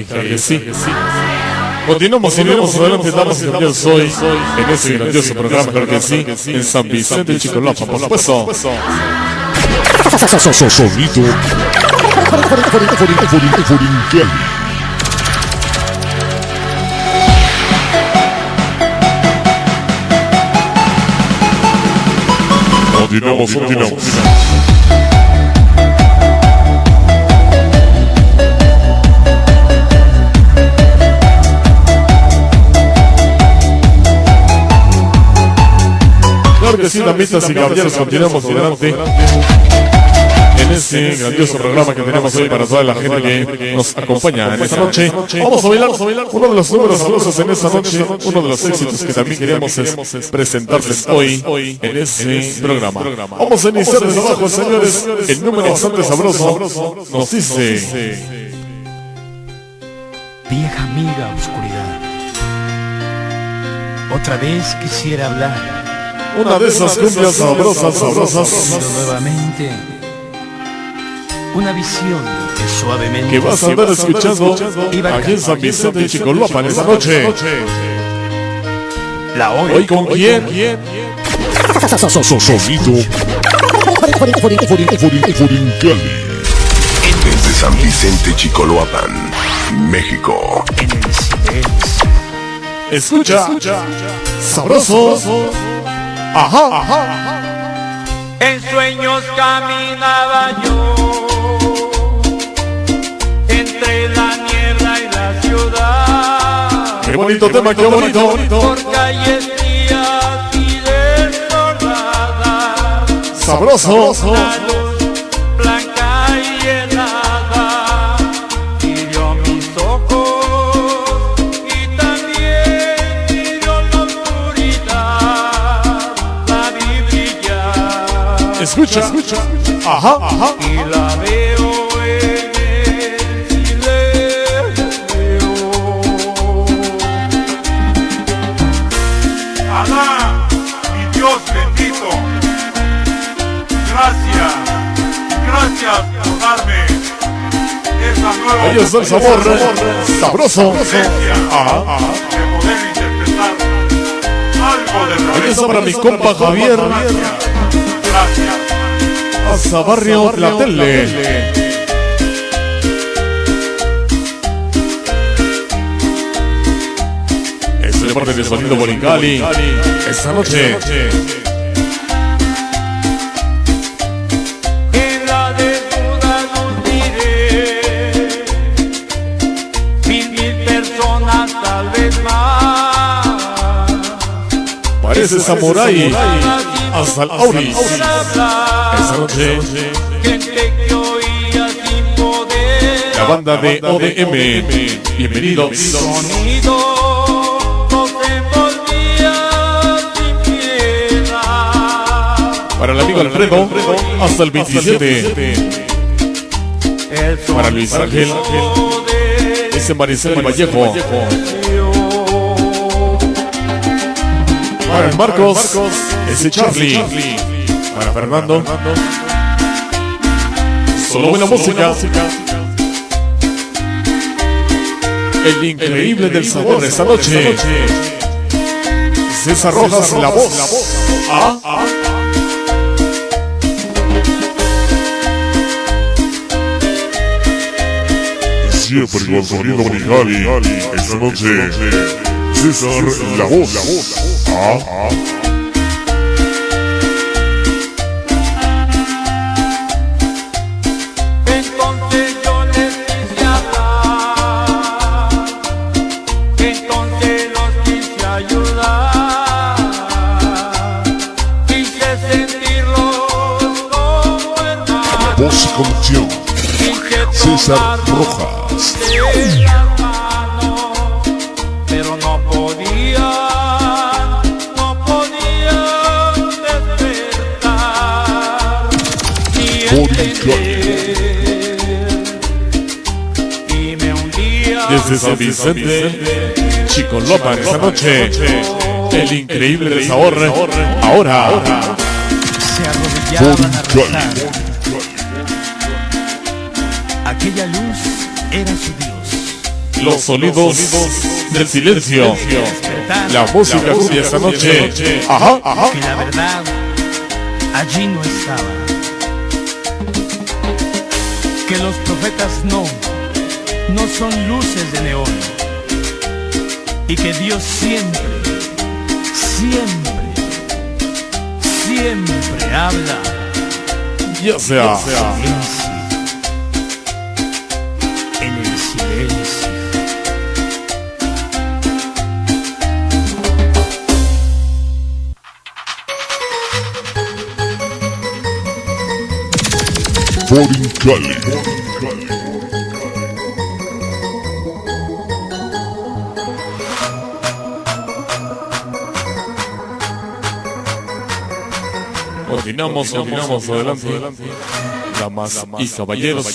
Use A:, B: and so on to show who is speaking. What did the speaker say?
A: claro que sí. Continuamos adelante, damas y caballeros, hoy en ese grandioso programa, claro que sí, en San Vicente de Chicolapa, por supuesto.
B: Sonido Continuamos.
A: Claro que sí, damitas y caballeros, continuamos adelante en ese grandioso programa que tenemos hoy para toda la gente que nos acompaña en esta noche. Vamos a bailar uno de los números sabrosos en esta noche, uno de los éxitos que también queríamos presentarles hoy en ese programa. Vamos a iniciar desde abajo, señores. El número bastante sabroso nos dice:
C: vieja amiga oscuridad, otra vez quisiera hablar.
A: Una de esas cumbias sabrosas
C: nuevamente una visión que suavemente
A: que vas a andar escuchando aquí en San Vicente de Chicolapa en esta noche.
C: La
A: hoy con quién?
B: Sonido desde San Vicente Chicoloapan, México.
C: En el silencio
A: Escucha, sabroso. Ajá.
D: En sueños caminaba yo entre la niebla y la ciudad.
A: Qué bonito tema, qué bonito.
D: Por calles frías y desoladas.
A: Sabroso.
D: Una luz blanca y helada hirió mis ojos y también hirió la oscuridad. La vi brillar.
A: Escucha. Ajá.
D: Y la veo en el silencio.
E: Alá, mi Dios bendito. Gracias por darme esa nueva
A: Ahí está el sabor sabroso.
E: potencia de poder interpretar algo de
A: Ahí está para mi compa Javier.
E: Gracias.
A: Hasta Barrio Platele. Es el parte de Sonido Bolicali. Esta noche.
D: En la desnuda luz miré 1000 personas, tal vez más.
A: Parece samurái. Hasta el Auris. Esta noche.
D: Gente que oía sin poder.
A: La banda de ODM. Bienvenidos.
D: Sonido nos envolvía sin piedad.
A: Para el amigo Alfredo. Hasta el 27. Para Luis Ángel. Ese Maricel Vallejo. Para el Marcos. Ese Charlie. Para Fernando. Solo buena música. El increíble del sabor esta noche. César Rojas, la voz.
B: Siempre con Sonido Bolicali. Esta noche, César, la voz.
D: Entonces yo les quise hablar, entonces los quise ayudar, quise sentirlos como hermanos,
B: Voz y conducción,
D: quise
B: César
D: tomarlos
B: Rojas.
D: de las manos, pero no podían despertar ni entender, y me hundía
A: Desde San Vicente, Chicolapa esta noche. El increíble del sabor. Ahora.
C: se arrodillaban a rezar.
B: Bolicali.
C: Aquella luz era su Dios.
A: los sonidos del silencio. La música tuya esta noche. Ajá, ajá.
C: Que la verdad allí no estaba. Que los profetas no son luces de neón. Y que Dios siempre habla.
A: Ya sea.
C: En el silencio.
B: Borincali.
A: Continuamos adelante. Damas y caballeros.